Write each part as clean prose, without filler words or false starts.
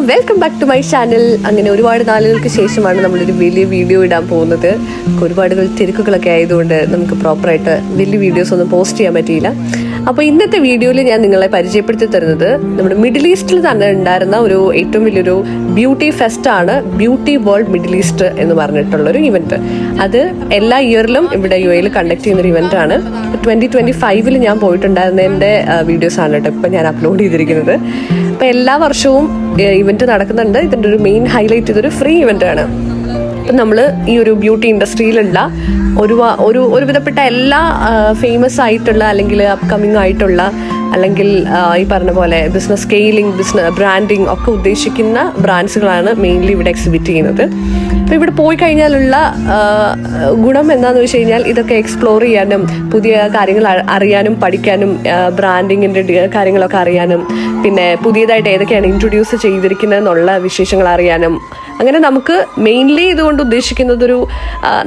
Welcome back to my channel. അങ്ങനെ ഒരുപാട് നാളുകൾക്ക് ശേഷമാണ് നമ്മളൊരു വലിയ വീഡിയോ ഇടാൻ പോകുന്നത്. ഒരുപാട് തിരക്കുകളൊക്കെ ആയതുകൊണ്ട് നമുക്ക് പ്രോപ്പറായിട്ട് വലിയ വീഡിയോസ് ഒന്നും പോസ്റ്റ് ചെയ്യാൻ പറ്റിയില്ല. അപ്പോൾ ഇന്നത്തെ വീഡിയോയിൽ ഞാൻ നിങ്ങളെ പരിചയപ്പെടുത്തി തരുന്നത് നമ്മുടെ മിഡിൽ ഈസ്റ്റിൽ തന്നെ ഉണ്ടായിരുന്ന ഒരു ഏറ്റവും വലിയൊരു ബ്യൂട്ടി ഫെസ്റ്റ് ആണ്, ബ്യൂട്ടി വേൾഡ് മിഡിൽ ഈസ്റ്റ് എന്ന് പറഞ്ഞിട്ടുള്ളൊരു ഇവന്റ്. അത് എല്ലാ ഇയറിലും ഇവിടെ UAE കണ്ടക്ട് ചെയ്യുന്നൊരു ഇവന്റ് ആണ്. 2025 ഞാൻ പോയിട്ടുണ്ടായിരുന്നതിൻ്റെ വീഡിയോസ് ആണ് കേട്ടോ ഇപ്പം ഞാൻ അപ്ലോഡ് ചെയ്തിരിക്കുന്നത്. അപ്പോൾ എല്ലാ വർഷവും ഇവന്റ് നടക്കുന്നുണ്ട്. ഇതിൻ്റെ ഒരു മെയിൻ ഹൈലൈറ്റ് ഇതൊരു ഫ്രീ ഇവന്റ് ആണ്. അപ്പം നമ്മൾ ഈ ഒരു ബ്യൂട്ടി ഇൻഡസ്ട്രിയിലുള്ള ഒരു വിധപ്പെട്ട എല്ലാ ഫേമസ് ആയിട്ടുള്ള അല്ലെങ്കിൽ അപ്കമിങ് ആയിട്ടുള്ള അല്ലെങ്കിൽ ഈ പറഞ്ഞ പോലെ ബിസിനസ് സ്കെയിലിംഗ്, ബ്രാൻഡിങ് ഒക്കെ ഉദ്ദേശിക്കുന്ന ബ്രാൻഡ്സുകളാണ് മെയിൻലി ഇവിടെ എക്സിബിറ്റ് ചെയ്യുന്നത്. അപ്പോൾ ഇവിടെ പോയി കഴിഞ്ഞാലുള്ള ഗുണം എന്താണെന്ന് വെച്ച് കഴിഞ്ഞാൽ ഇതൊക്കെ എക്സ്പ്ലോർ ചെയ്യാനും പുതിയ കാര്യങ്ങൾ അറിയാനും പഠിക്കാനും ബ്രാൻഡിങ്ങിൻ്റെ കാര്യങ്ങളൊക്കെ അറിയാനും പിന്നെ പുതിയതായിട്ട് ഏതൊക്കെയാണ് ഇൻട്രൊഡ്യൂസ് ചെയ്തിരിക്കുന്നതെന്നുള്ള വിശേഷങ്ങൾ അറിയാനും അങ്ങനെ നമുക്ക് മെയിൻലി ഇതുകൊണ്ട് ഉദ്ദേശിക്കുന്നത്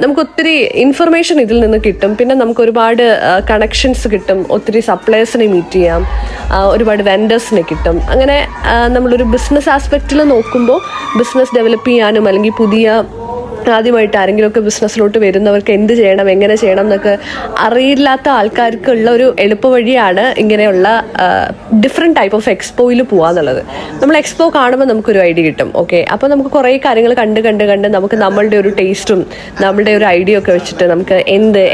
നമുക്ക് ഒത്തിരി ഇൻഫർമേഷൻ ഇതിൽ നിന്ന് കിട്ടും. പിന്നെ നമുക്ക് ഒരുപാട് കണക്ഷൻസ് കിട്ടും, ഒത്തിരി സപ്ലയേഴ്സിനെ മീറ്റ് ചെയ്യാം, ഒരുപാട് വെൻഡേഴ്സിനെ കിട്ടും. അങ്ങനെ നമ്മളൊരു ബിസിനസ് ആസ്പെക്റ്റിൽ നോക്കുമ്പോൾ ബിസിനസ് ഡെവലപ്പ് ചെയ്യാനും അല്ലെങ്കിൽ ആദ്യമായിട്ട് ആരെങ്കിലുമൊക്കെ ബിസിനസ്സിലോട്ട് വരുന്നവർക്ക് എന്ത് ചെയ്യണം, എങ്ങനെ ചെയ്യണം എന്നൊക്കെ അറിയില്ലാത്ത ആൾക്കാർക്കുള്ള ഒരു എളുപ്പ വഴിയാണ് ഇങ്ങനെയുള്ള ഡിഫറെൻറ്റ് ടൈപ്പ് ഓഫ് എക്സ്പോയിൽ പോകാന്നുള്ളത്. നമ്മൾ എക്സ്പോ കാണുമ്പോൾ നമുക്കൊരു ഐഡിയ കിട്ടും. ഓക്കെ, അപ്പോൾ നമുക്ക് കുറേ കാര്യങ്ങൾ കണ്ട് നമുക്ക് നമ്മളുടെ ഒരു ടേസ്റ്റും നമ്മളുടെ ഒരു ഐഡിയ ഒക്കെ വെച്ചിട്ട് നമുക്ക്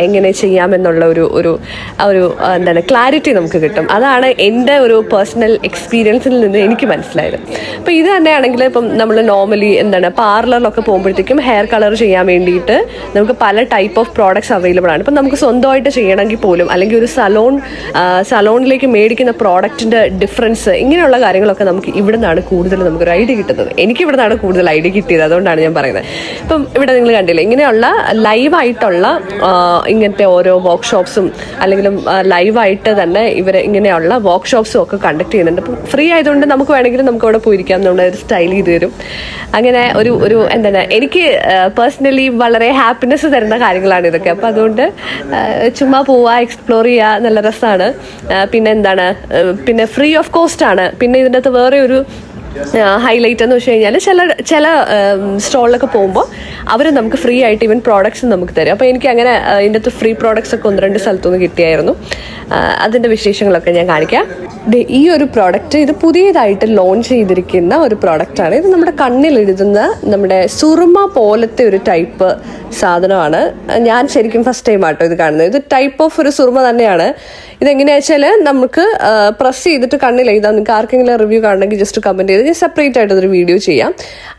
എങ്ങനെ ചെയ്യാമെന്നുള്ള ഒരു എന്താണ് ക്ലാരിറ്റി നമുക്ക് കിട്ടും. അതാണ് എൻ്റെ ഒരു പേഴ്സണൽ എക്സ്പീരിയൻസിൽ നിന്ന് എനിക്ക് മനസ്സിലായത്. അപ്പോൾ ഇത് തന്നെയാണെങ്കിൽ ഇപ്പം നമ്മൾ നോർമലി പാർലറിലൊക്കെ പോകുമ്പോഴത്തേക്കും ഹെയർ കളർ ചെയ്യാൻ വേണ്ടിയിട്ട് നമുക്ക് പല ടൈപ്പ് ഓഫ് പ്രോഡക്ട്സ് അവൈലബിൾ ആണ്. ഇപ്പം നമുക്ക് സ്വന്തമായിട്ട് ചെയ്യണമെങ്കിൽ പോലും അല്ലെങ്കിൽ ഒരു സലോണിലേക്ക് മേടിക്കുന്ന പ്രോഡക്റ്റിൻ്റെ ഡിഫറൻസ് ഇങ്ങനെയുള്ള കാര്യങ്ങളൊക്കെ നമുക്ക് ഇവിടെ നിന്നാണ് കൂടുതൽ നമുക്കൊരു ഐഡിയ കിട്ടുന്നത്. എനിക്ക് ഇവിടെ നിന്നാണ് കൂടുതൽ ഐഡിയ കിട്ടിയത്, അതുകൊണ്ടാണ് ഞാൻ പറയുന്നത്. ഇപ്പം ഇവിടെ നിങ്ങൾ കണ്ടില്ലേ, ഇങ്ങനെയുള്ള ലൈവായിട്ടുള്ള ഇങ്ങനത്തെ ഓരോ വർക്ക്ഷോപ്സും അല്ലെങ്കിലും ലൈവായിട്ട് തന്നെ ഇവർ ഇങ്ങനെയുള്ള വർക്ക്ഷോപ്സും ഒക്കെ കണ്ടക്ട് ചെയ്യുന്നുണ്ട്. അപ്പം ഫ്രീ ആയതുകൊണ്ട് നമുക്ക് വേണമെങ്കിൽ നമുക്ക് അവിടെ പോയിരിക്കാം, നമ്മുടെ ഒരു സ്റ്റൈൽ ചെയ്ത് തരും. അങ്ങനെ ഒരു എന്താണ് എനിക്ക് പേഴ്സണലി വളരെ ഹാപ്പിനെസ് തരുന്ന കാര്യങ്ങളാണ് ഇതൊക്കെ. അപ്പോൾ അതുകൊണ്ട് ചുമ്മാ പോവുക, എക്സ്പ്ലോർ ചെയ്യുക, നല്ല രസമാണ്. പിന്നെ ഫ്രീ ഓഫ് കോസ്റ്റ് ആണ്. പിന്നെ ഇതിൻ്റെ അകത്ത് വേറെ ഒരു ഹൈലൈറ്റ് എന്ന് വെച്ച് കഴിഞ്ഞാൽ ചില സ്റ്റോളിലൊക്കെ പോകുമ്പോൾ അവർ നമുക്ക് ഫ്രീ ആയിട്ട് ഈവൻ പ്രോഡക്ട്സ് നമുക്ക് തരും. അപ്പോൾ എനിക്ക് അങ്ങനെ ഇതിൻ്റെ അകത്ത് ഫ്രീ പ്രോഡക്ട്സ് ഒക്കെ 1-2 സ്ഥലത്തുനിന്ന് കിട്ടിയായിരുന്നു. അതിൻ്റെ വിശേഷങ്ങളൊക്കെ ഞാൻ കാണിക്കാം. ഈ ഒരു പ്രോഡക്റ്റ് ഇത് പുതിയതായിട്ട് ലോഞ്ച് ചെയ്തിരിക്കുന്ന ഒരു പ്രോഡക്റ്റാണ്. ഇത് നമ്മുടെ കണ്ണിലെഴുതുന്ന നമ്മുടെ സുറുമ പോലത്തെ ഒരു ടൈപ്പ് സാധനമാണ്. ഞാൻ ശരിക്കും ഫസ്റ്റ് ടൈം ആട്ടോ ഇത് കാണുന്നത്. ഇത് ടൈപ്പ് ഓഫ് ഒരു സുറുമ തന്നെയാണ്. ഇതെങ്ങനെയാ വെച്ചാൽ നമുക്ക് പ്രസ് ചെയ്തിട്ട് കണ്ണിൽ എഴുതാം. നിങ്ങൾക്ക് ആർക്കെങ്കിലും റിവ്യൂ കാണണമെങ്കിൽ ജസ്റ്റ് കമൻറ്റ് ചെയ്ത് ഞാൻ സെപ്പറേറ്റ് ആയിട്ട് അതൊരു വീഡിയോ ചെയ്യാം.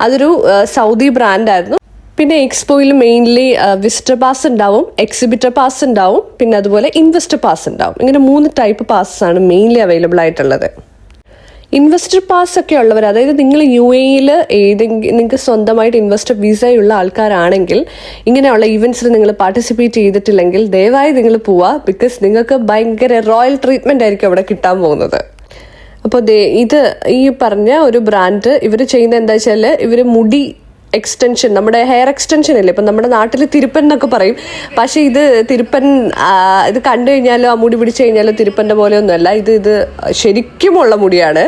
അതൊരു സൗദി ബ്രാൻഡായിരുന്നു. പിന്നെ എക്സ്പോയിൽ മെയിൻലി വിസിറ്റർ പാസ് ഉണ്ടാവും, എക്സിബിറ്റർ പാസ് ഉണ്ടാവും, പിന്നെ അതുപോലെ ഇൻവെസ്റ്റർ പാസ് ഉണ്ടാവും. ഇങ്ങനെ 3 ടൈപ്പ് പാസ്സാണ് മെയിൻലി അവൈലബിൾ ആയിട്ടുള്ളത്. ഇൻവെസ്റ്റർ പാസ് ഒക്കെ ഉള്ളവർ, അതായത് നിങ്ങൾ UAEയിൽ നിങ്ങൾക്ക് സ്വന്തമായിട്ട് ഇൻവെസ്റ്റർ വിസയുള്ള ആൾക്കാരാണെങ്കിൽ ഇങ്ങനെയുള്ള ഇവൻറ്റ്സിൽ നിങ്ങൾ പാർട്ടിസിപ്പേറ്റ് ചെയ്തിട്ടില്ലെങ്കിൽ ദയവായി നിങ്ങൾ പോവുക. ബിക്കോസ് നിങ്ങൾക്ക് ഭയങ്കര റോയൽ ട്രീറ്റ്മെൻ്റ് ആയിരിക്കും അവിടെ കിട്ടാൻ പോകുന്നത്. അപ്പോൾ ഇത് ഈ പറഞ്ഞ ഒരു ബ്രാൻഡ് ഇവർ ചെയ്യുന്നത് എന്താ വെച്ചാൽ ഇവർ മുടി എക്സ്റ്റൻഷൻ, നമ്മുടെ ഹെയർ എക്സ്റ്റൻഷൻ അല്ലേ, ഇപ്പം നമ്മുടെ നാട്ടിൽ തിരുപ്പൻ എന്നൊക്കെ പറയും. പക്ഷേ ഇത് തിരുപ്പൻ ഇത് കണ്ടു കഴിഞ്ഞാലോ ആ മുടി പിടിച്ചു കഴിഞ്ഞാലോ തിരുപ്പൻ്റെ പോലെയൊന്നുമല്ല. ഇത് ശരിക്കുമുള്ള മുടിയാണ്.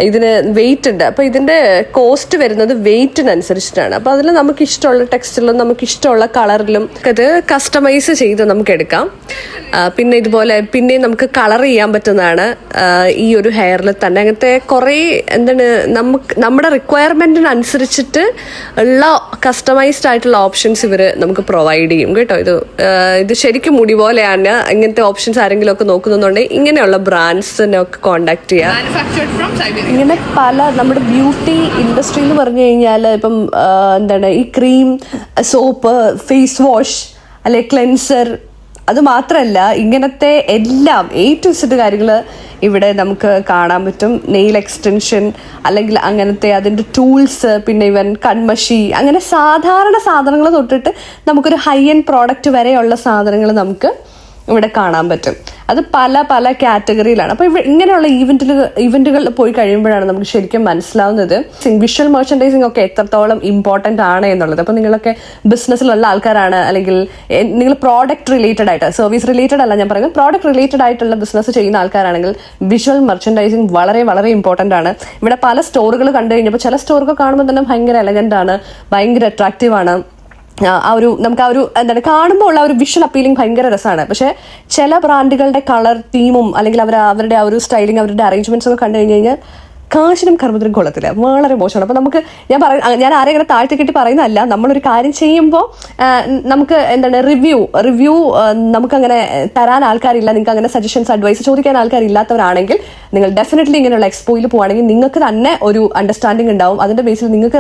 ഇതിന് വെയിറ്റ് ഉണ്ട്. അപ്പോൾ ഇതിൻ്റെ കോസ്റ്റ് വരുന്നത് വെയിറ്റിനനുസരിച്ചിട്ടാണ്. അപ്പോൾ അതിൽ നമുക്ക് ഇഷ്ടമുള്ള ടെക്സ്റ്റിലും നമുക്ക് ഇഷ്ടമുള്ള കളറിലും അത് കസ്റ്റമൈസ് ചെയ്ത് നമുക്ക് എടുക്കാം. പിന്നെ ഇതുപോലെ പിന്നെ നമുക്ക് കളർ ചെയ്യാൻ പറ്റുന്നതാണ് ഈ ഒരു ഹെയറിൽ തന്നെ. അങ്ങനത്തെ കുറേ നമ്മുടെ റിക്വയർമെൻറ്റിനനുസരിച്ചിട്ട് ഉള്ള കസ്റ്റമൈസ്ഡ് ആയിട്ടുള്ള ഓപ്ഷൻസ് ഇവർ നമുക്ക് പ്രൊവൈഡ് ചെയ്യും കേട്ടോ. ഇത് ശരിക്കും മുടി പോലെയാണ്. ഇങ്ങനത്തെ ഓപ്ഷൻസ് ആരെങ്കിലും ഒക്കെ നോക്കുന്നുണ്ടെങ്കിൽ ഇങ്ങനെയുള്ള ബ്രാൻഡ്സിനെ ഒക്കെ കോൺടാക്ട് ചെയ്യാം. ഇങ്ങനെ പല നമ്മുടെ ബ്യൂട്ടി ഇൻഡസ്ട്രി എന്ന് പറഞ്ഞു കഴിഞ്ഞാൽ ഇപ്പം ഈ ക്രീം, സോപ്പ്, ഫേസ് വാഷ് അല്ലെ ക്ലെൻസർ, അത് മാത്രമല്ല ഇങ്ങനത്തെ എല്ലാം A to Z കാര്യങ്ങൾ ഇവിടെ നമുക്ക് കാണാൻ പറ്റും. നെയിൽ എക്സ്റ്റൻഷൻ അല്ലെങ്കിൽ അങ്ങനത്തെ അതിൻ്റെ ടൂൾസ്, പിന്നെ ഇവൻ കൺമഷി, അങ്ങനെ സാധാരണ സാധനങ്ങൾ തൊട്ടിട്ട് നമുക്കൊരു ഹൈ എൻഡ് പ്രോഡക്റ്റ് വരെയുള്ള സാധനങ്ങൾ നമുക്ക് ഇവിടെ കാണാൻ പറ്റും. അത് പല പല കാറ്റഗറിയിലാണ്. അപ്പോൾ ഇങ്ങനെയുള്ള ഇവന്റുകളിൽ പോയി കഴിയുമ്പോഴാണ് നമുക്ക് ശരിക്കും മനസ്സിലാവുന്നത് വിഷ്വൽ മെർച്ചൻഡൈസിംഗ് ഒക്കെ എത്രത്തോളം ഇമ്പോർട്ടന്റ് ആണ് എന്നുള്ളത്. അപ്പോൾ നിങ്ങളൊക്കെ ബിസിനസ്സിലുള്ള ആൾക്കാരാണ്, അല്ലെങ്കിൽ നിങ്ങൾ പ്രോഡക്റ്റ് റിലേറ്റഡ് ആയിട്ട്, സർവീസ് റിലേറ്റഡ് അല്ല ഞാൻ പറയുന്നത്, പ്രോഡക്റ്റ് റിലേറ്റഡ് ആയിട്ടുള്ള ബിസിനസ് ചെയ്യുന്ന ആൾക്കാരാണെങ്കിൽ വിഷ്വൽ മെർച്ചൻഡൈസിംഗ് വളരെ വളരെ ഇമ്പോർട്ടന്റ് ആണ്. ഇവിടെ പല സ്റ്റോറുകൾ കണ്ടു കഴിഞ്ഞപ്പോൾ ചില സ്റ്റോറുകൾ കാണുമ്പോൾ തന്നെ ഭയങ്കര എലഗന്റ് ആണ്, ഭയങ്കര അട്രാക്റ്റീവ് ആണ്. നമുക്ക് ആ ഒരു എന്താണ് കാണുമ്പോൾ ഉള്ള ഒരു വിഷ്വൽ അപ്പീലിംഗ് ഭയങ്കര രസമാണ്. പക്ഷെ ചില ബ്രാൻഡുകളുടെ കളർ തീമും അല്ലെങ്കിൽ അവരുടെ ആ ഒരു സ്റ്റൈലിംഗ്, അവരുടെ അറേഞ്ച്മെന്റ്സ് ഒക്കെ കണ്ടു കഴിഞ്ഞ് കഴിഞ്ഞാൽ കാശിനും കർമ്മത്തിനും കൊള്ളത്തില്ല, വളരെ മോശമാണ്. അപ്പോൾ നമുക്ക് ഞാൻ ആരെയും ഇങ്ങനെ താഴ്ത്തി കെട്ടി പറയുന്നതല്ല, നമ്മളൊരു കാര്യം ചെയ്യുമ്പോൾ നമുക്ക് എന്താണ് റിവ്യൂ നമുക്കങ്ങനെ തരാൻ ആൾക്കാരില്ല, നിങ്ങൾക്ക് അങ്ങനെ സജഷൻസ് അഡ്വൈസ് ചോദിക്കാൻ ആൾക്കാരില്ലാത്തവരാണെങ്കിൽ നിങ്ങൾ ഡെഫിനറ്റ്ലി ഇങ്ങനെയുള്ള എക്സ്പോയിൽ പോവുകയാണെങ്കിൽ നിങ്ങൾക്ക് തന്നെ ഒരു അണ്ടർസ്റ്റാൻഡിങ് ഉണ്ടാവും. അതിന്റെ ബേസിൽ നിങ്ങൾക്ക്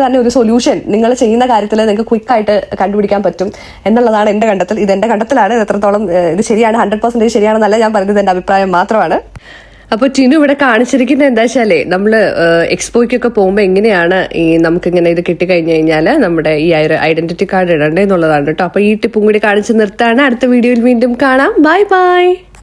തന്നെ ഒരു സൊല്യൂഷൻ നിങ്ങൾ ചെയ്യുന്ന കാര്യത്തിൽ നിങ്ങൾക്ക് ക്വിക്കായിട്ട് കണ്ടുപിടിക്കാൻ പറ്റും എന്നുള്ളതാണ് എൻ്റെ കണ്ടെത്തൽ. ഇത് എൻ്റെ കണ്ടെത്തലാണ്. ഇത് എത്രത്തോളം ഇത് ശരിയാണ് 100% ശരിയാണെന്നല്ല ഞാൻ പറയുന്നത്, എൻ്റെ അഭിപ്രായം മാത്രമാണ്. അപ്പോൾ ടിനു ഇവിടെ കാണിച്ചിരിക്കുന്നത് എന്താ വെച്ചാലേ, നമ്മള് എക്സ്പോയ്ക്കൊക്കെ പോകുമ്പോൾ എങ്ങനെയാണ് നമുക്കിങ്ങനെ ഇത് കിട്ടിക്കഴിഞ്ഞു കഴിഞ്ഞാൽ നമ്മുടെ ഈ ഐഡന്റിറ്റി കാർഡ് ഇടണ്ടേ എന്നുള്ളതാണ് കേട്ടോ. അപ്പോൾ ഈ ടിപ്പും കൂടി കാണിച്ച് നിർത്താണ്. അടുത്ത വീഡിയോയിൽ വീണ്ടും കാണാം. Bye bye.